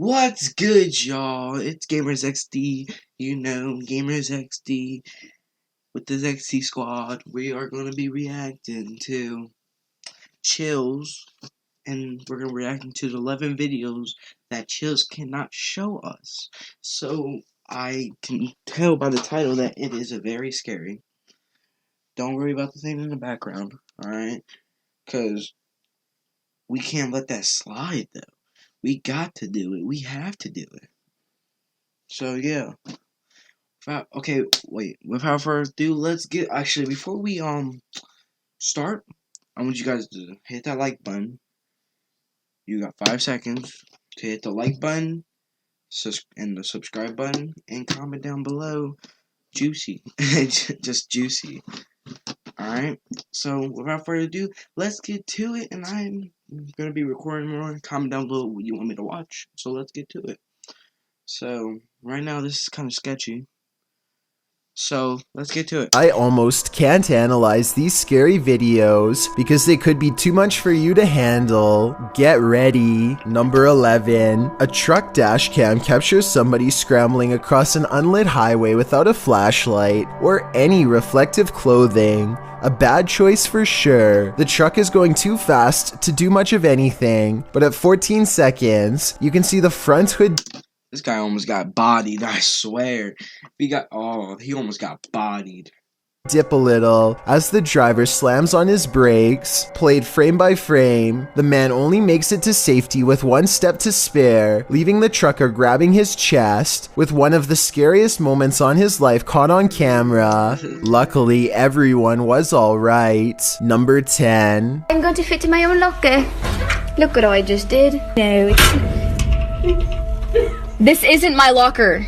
What's good, y'all? It's Gamer Zexty, Gamer Zexty with the Zexty Squad. We are going to be reacting to Chills, and we're going to be reacting to the 11 videos that Chills cannot show us. So, I can tell by the title that it is very scary. Don't worry about the thing in the background, alright? Because we can't let that slide, though. We got to do it. We have to do it. So, yeah. Without further ado, let's get, actually, before we, start, I want you guys to hit that like button. You got 5 seconds to hit the like button, and the subscribe button, and comment down below, juicy, just juicy, alright? So, without further ado, let's get to it, and I'm gonna be recording more. Comment down below what you want me to watch, so let's get to it. So, right now, this is kind of sketchy. So, let's get to it. I almost can't analyze these scary videos because they could be too much for you to handle. Get ready. Number 11. A truck dash cam captures somebody scrambling across an unlit highway without a flashlight or any reflective clothing. A bad choice for sure. The truck is going too fast to do much of anything, but at 14 seconds, you can see the front hood. This guy almost got bodied, I swear. He almost got bodied. Dip a little as the driver slams on his brakes. Played frame by frame, the man only makes it to safety with one step to spare, leaving the trucker grabbing his chest, with one of the scariest moments on his life caught on camera. Luckily, everyone was alright. Number 10. I'm going to fit in my own locker. Look what I just did. No, this isn't my locker.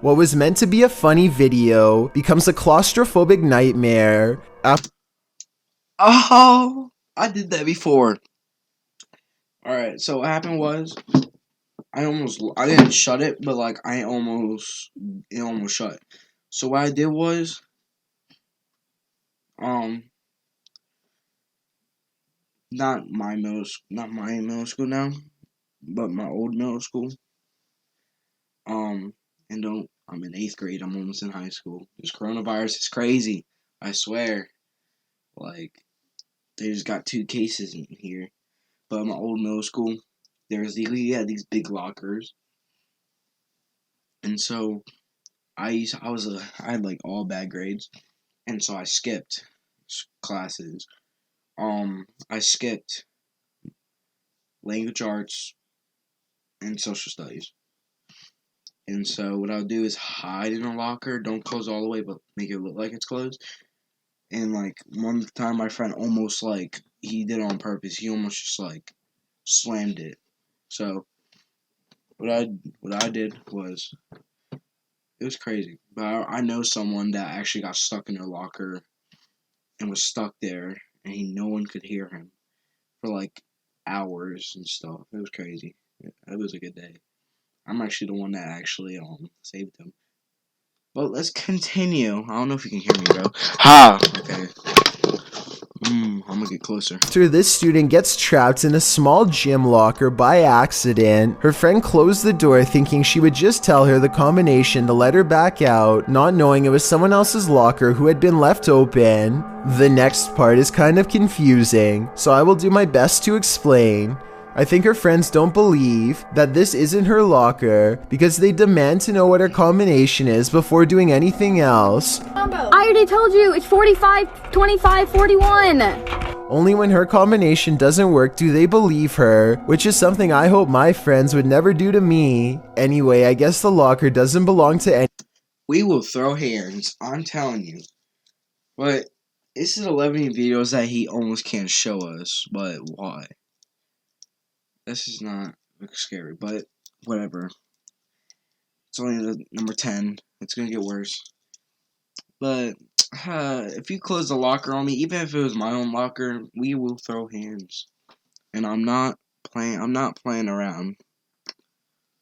What was meant to be a funny video becomes a claustrophobic nightmare. Oh, I did that before. Alright, so what happened was, I didn't shut it, but like, it almost shut. So what I did was, not my middle school now, but my old middle school. I'm in 8th grade, I'm almost in high school. This coronavirus is crazy, I swear. Like, they just got 2 cases in here. But my old middle school, we had these big lockers. And so, I had like all bad grades. And so I skipped classes. I skipped language arts and social studies. And so what I'll do is hide in a locker, don't close all the way, but make it look like it's closed. And like one time my friend almost he did it on purpose. He almost just slammed it. So what I did was, it was crazy. But I know someone that actually got stuck in their locker and was stuck there, and no one could hear him for like hours and stuff. It was crazy. It was a good day. I'm actually the one that actually saved him. But let's continue. I don't know if you can hear me, bro. Ha! Okay. I'm gonna get closer. After this student gets trapped in a small gym locker by accident, her friend closed the door thinking she would just tell her the combination to let her back out, not knowing it was someone else's locker who had been left open. The next part is kind of confusing, so I will do my best to explain. I think her friends don't believe that this isn't her locker because they demand to know what her combination is before doing anything else. I already told you, it's 45, 25, 41. Only when her combination doesn't work do they believe her, which is something I hope my friends would never do to me. Anyway, I guess the locker doesn't belong to any. We will throw hands, I'm telling you. But this is 11 videos that he almost can't show us, but why? This is not scary, but whatever. It's only the number 10. It's gonna get worse. But if you close the locker on me, even if it was my own locker, we will throw hands. And I'm not playing around.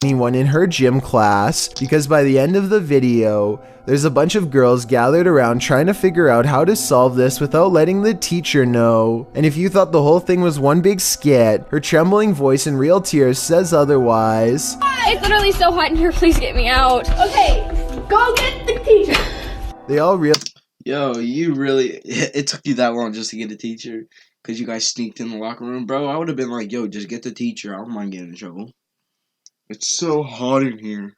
anyone in her gym class, because by the end of the video, there's a bunch of girls gathered around trying to figure out how to solve this without letting the teacher know. And if you thought the whole thing was one big skit, her trembling voice and real tears says otherwise. It's literally so hot in here, please get me out. Okay, go get the teacher. They all Yo, you really, it took you that long just to get a teacher because you guys sneaked in the locker room, bro. I would have been like, yo, just get the teacher. I don't mind getting in trouble. It's so hot in here.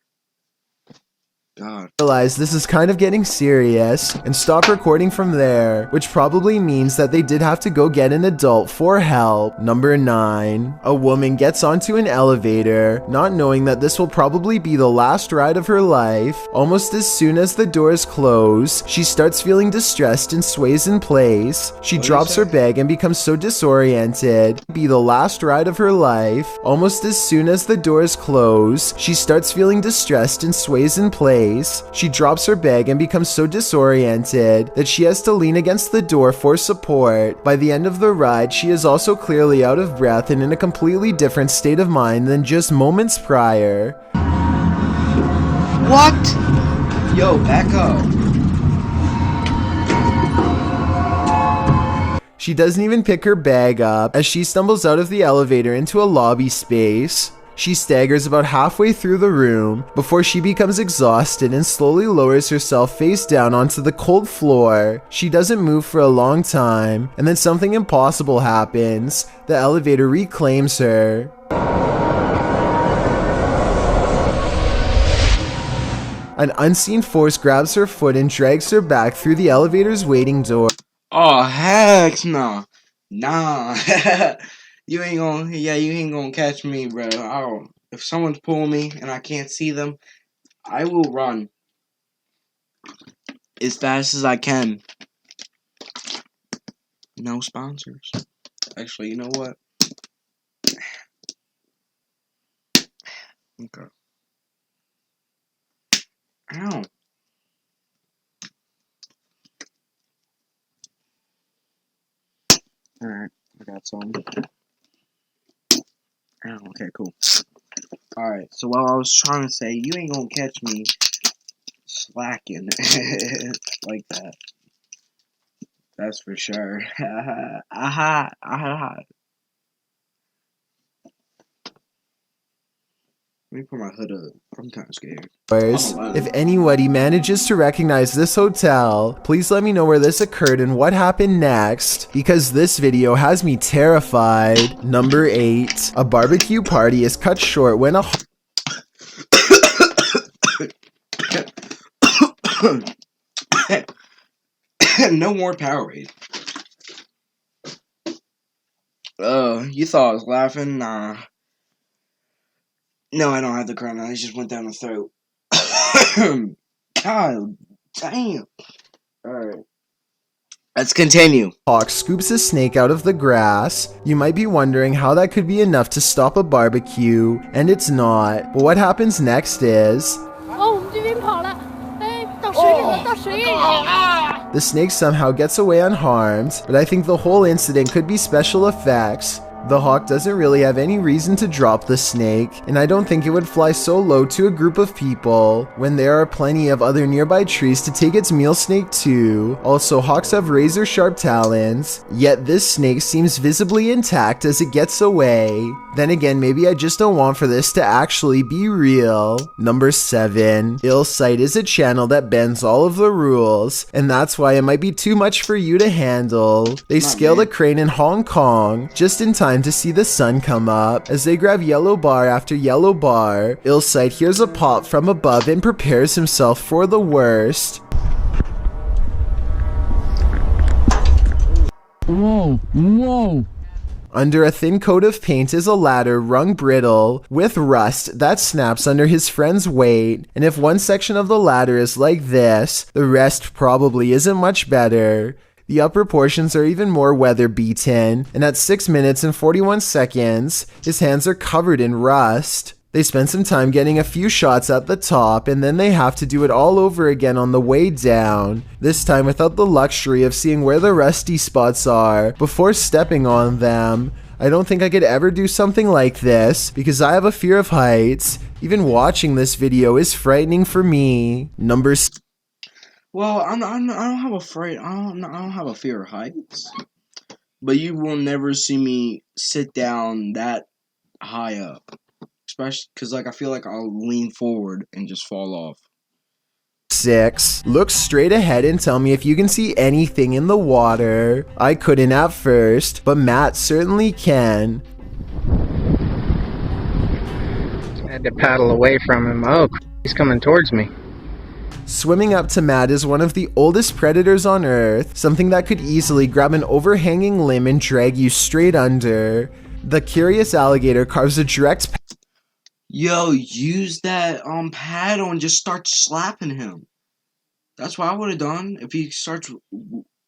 God. realize this is kind of getting serious and stop recording from there, which probably means that they did have to go get an adult for help. Number 9. A woman gets onto an elevator, not knowing that this will probably be the last ride of her life. Almost as soon as the doors close, she starts feeling distressed and sways in place. She drops her bag and becomes so disoriented. Be the last ride of her life. Almost as soon as the doors close, she starts feeling distressed and sways in place. She drops her bag and becomes so disoriented that she has to lean against the door for support. By the end of the ride, she is also clearly out of breath and in a completely different state of mind than just moments prior. What? Yo, back up. She doesn't even pick her bag up as she stumbles out of the elevator into a lobby space. She staggers about halfway through the room before she becomes exhausted and slowly lowers herself face down onto the cold floor. She doesn't move for a long time, and then something impossible happens. The elevator reclaims her. An unseen force grabs her foot and drags her back through the elevator's waiting door. Oh, heck no. Nah. You ain't gonna catch me, bro. If someone's pulling me and I can't see them, I will run as fast as I can. No sponsors. Actually, you know what? Okay. Ow. Alright, I got some. Oh, okay, cool. Alright, so while I was trying to say, you ain't gonna catch me slacking like that. That's for sure. Aha, aha. Let me put my hood up. I'm kind of scared. If anybody manages to recognize this hotel, please let me know where this occurred and what happened next, because this video has me terrified. Number 8. A barbecue party is cut short when a no more Powerade. You thought I was laughing? Nah. No, I don't have the corona. I just went down the throat. God damn. Alright. Let's continue. hawk scoops a snake out of the grass. You might be wondering how that could be enough to stop a barbecue, and it's not. But what happens next is... The snake somehow gets away unharmed, but I think the whole incident could be special effects. The hawk doesn't really have any reason to drop the snake, and I don't think it would fly so low to a group of people when there are plenty of other nearby trees to take its meal snake to. Also, hawks have razor sharp talons, yet this snake seems visibly intact as it gets away. Then again, maybe I just don't want for this to actually be real. Number 7. Ill Sight is a channel that bends all of the rules, and that's why it might be too much for you to handle. They scaled a crane in Hong Kong just in time to see the sun come up. As they grab yellow bar after yellow bar, Ill Sight hears a pop from above and prepares himself for the worst. Whoa. Under a thin coat of paint is a ladder rung brittle with rust that snaps under his friend's weight, and if one section of the ladder is like this, the rest probably isn't much better. The upper portions are even more weather beaten, and at 6 minutes and 41 seconds, his hands are covered in rust. They spend some time getting a few shots at the top, and then they have to do it all over again on the way down, this time without the luxury of seeing where the rusty spots are before stepping on them. I don't think I could ever do something like this because I have a fear of heights. Even watching this video is frightening for me. Number Well, I don't have a fright. I don't have a fear of heights. But you will never see me sit down that high up, especially because like I feel like I'll lean forward and just fall off. 6. Look straight ahead and tell me if you can see anything in the water. I couldn't at first, but Matt certainly can. I had to paddle away from him. Oh, he's coming towards me. Swimming up to Matt is one of the oldest predators on Earth, something that could easily grab an overhanging limb and drag you straight under. The curious alligator carves a direct Yo, use that paddle and just start slapping him. That's what I would have done if he starts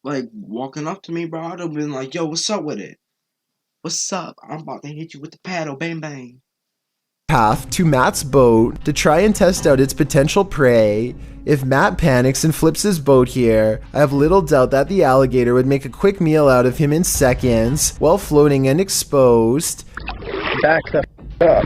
like walking up to me, bro. I'd have been like, "Yo, what's up with it? What's up? I'm about to hit you with the paddle, bang bang." path to Matt's boat to try and test out its potential prey. If Matt panics and flips his boat here, I have little doubt that the alligator would make a quick meal out of him in seconds while floating and exposed. Back the up.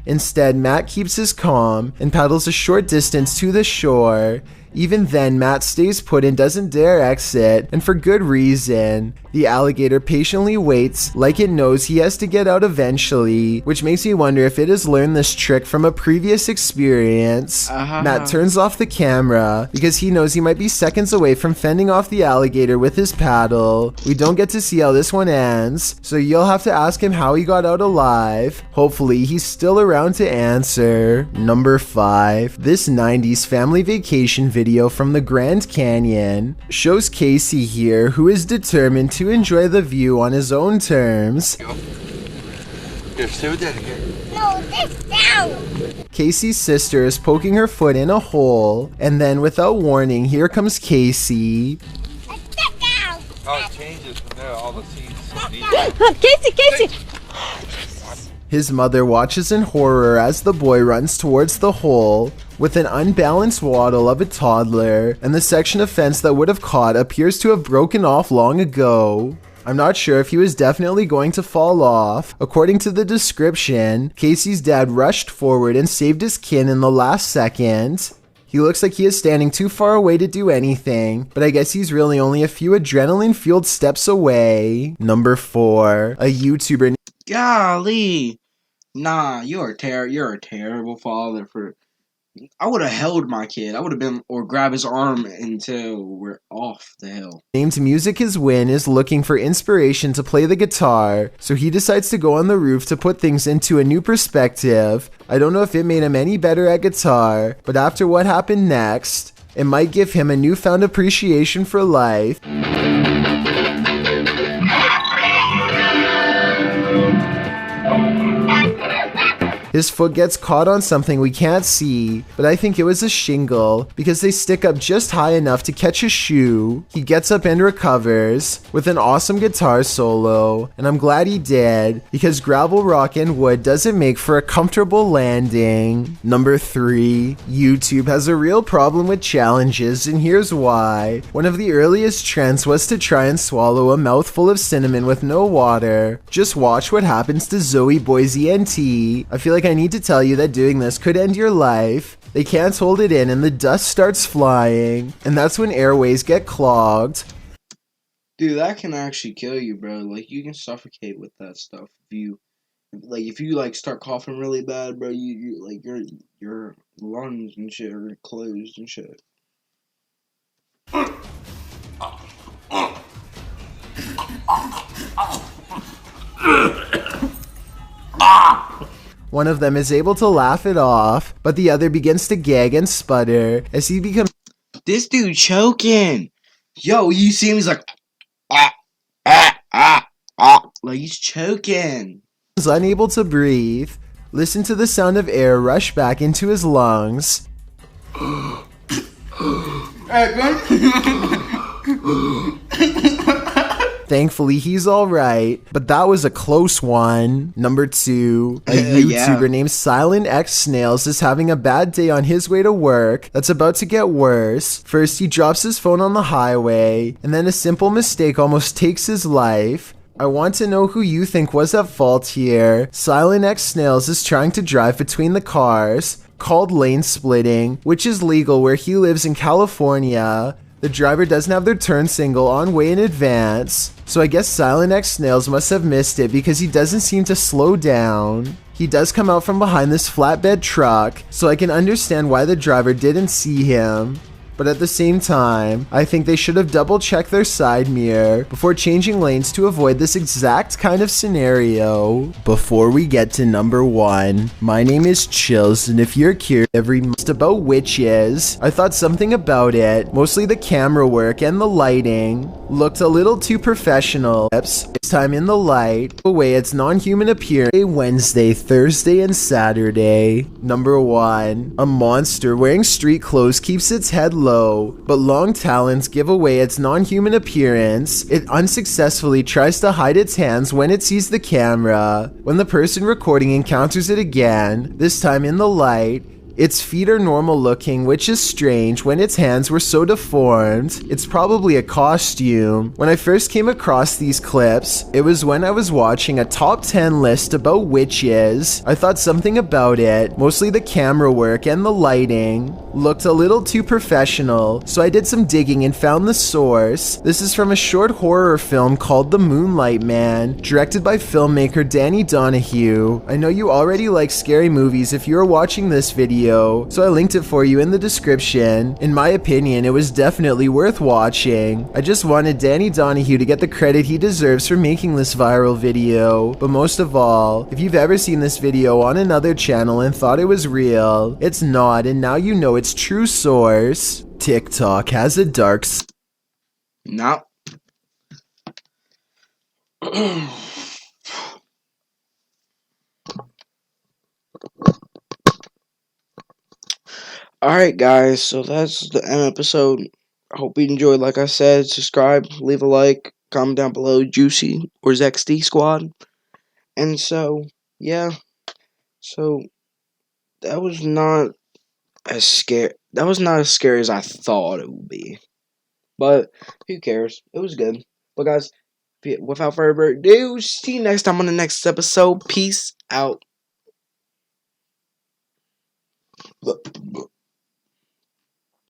Instead, Matt keeps his calm and paddles a short distance to the shore. Even then, Matt stays put and doesn't dare exit, and for good reason. The alligator patiently waits like it knows he has to get out eventually, which makes me wonder if it has learned this trick from a previous experience. Matt turns off the camera because he knows he might be seconds away from fending off the alligator with his paddle. We don't get to see how this one ends, so you'll have to ask him how he got out alive. Hopefully, he's still around to answer. Number 5. This 90s family vacation video from the Grand Canyon shows Casey here, who is determined to enjoy the view on his own terms. Here, stay with Daddy here. No, this down. Casey's sister is poking her foot in a hole, and then without warning, here comes Casey. Sit down. Oh, it changes from there, all the seeds. Casey! His mother watches in horror as the boy runs towards the hole with an unbalanced waddle of a toddler, and the section of fence that would have caught appears to have broken off long ago. I'm not sure if he was definitely going to fall off. According to the description, Casey's dad rushed forward and saved his kin in the last second. He looks like he is standing too far away to do anything, but I guess he's really only a few adrenaline-fueled steps away. Number 4. A YouTuber. Golly. Nah, you're a terrible father for... I would have held my kid. I would have been, or grab his arm until we're off the hill. Named Music Is Win is looking for inspiration to play the guitar, so he decides to go on the roof to put things into a new perspective. I don't know if it made him any better at guitar, but after what happened next, it might give him a newfound appreciation for life. His foot gets caught on something we can't see, but I think it was a shingle because they stick up just high enough to catch his shoe. He gets up and recovers with an awesome guitar solo, and I'm glad he did because gravel, rock, and wood doesn't make for a comfortable landing. Number 3. YouTube has a real problem with challenges, and here's why. One of the earliest trends was to try and swallow a mouthful of cinnamon with no water. Just watch what happens to Zoe, Boise, and T. I feel like I need to tell you that doing this could end your life. They can't hold it in and the dust starts flying, and that's when airways get clogged. Dude, that can actually kill you, bro. Like, you can suffocate with that stuff. If you start coughing really bad, bro, your lungs and shit are closed and shit. One of them is able to laugh it off, but the other begins to gag and sputter as he becomes... This dude choking. Yo, you see him? He's like, like he's choking. unable to breathe. Listen to the sound of air rush back into his lungs. Thankfully, he's alright, but that was a close one. Number 2, a YouTuber named Silent X Snails is having a bad day on his way to work that's about to get worse. First, he drops his phone on the highway, and then a simple mistake almost takes his life. I want to know who you think was at fault here. Silent X Snails is trying to drive between the cars, called lane splitting, which is legal where he lives in California. The driver doesn't have their turn signal on way in advance, so I guess Silent X Snails must have missed it because he doesn't seem to slow down. He does come out from behind this flatbed truck, so I can understand why the driver didn't see him. But at the same time, I think they should have double checked their side mirror before changing lanes to avoid this exact kind of scenario. Before we get to number 1, my name is Chills, and if you're curious about witches, I thought something about it, mostly the camera work and the lighting, looked a little too professional. This time in the light, away its non-human appearance. Wednesday, Thursday, and Saturday. Number 1, a monster wearing street clothes keeps its head low, but long talons give away its non-human appearance. It unsuccessfully tries to hide its hands when it sees the camera. When the person recording encounters it again, this time in the light, its feet are normal looking, which is strange when its hands were so deformed. It's probably a costume. When I first came across these clips, it was when I was watching a top 10 list about witches. I thought something about it, mostly the camera work and the lighting, looked a little too professional, so I did some digging and found the source. This is from a short horror film called The Moonlight Man, directed by filmmaker Danny Donahue. I know you already like scary movies if you're watching this video, so I linked it for you in the description. In my opinion, it was definitely worth watching. I just wanted Danny Donahue to get the credit he deserves for making this viral video. But most of all, if you've ever seen this video on another channel and thought it was real, it's not, and now you know its true source. TikTok has a dark side. No. Alright, guys, so that's the end episode. I hope you enjoyed. Like I said, subscribe, leave a like, comment down below, Juicy or Zexty Squad. And so, yeah. So, that was not as scary. That was not as scary as I thought it would be. But, who cares? It was good. But, guys, without further ado, see you next time on the next episode. Peace out.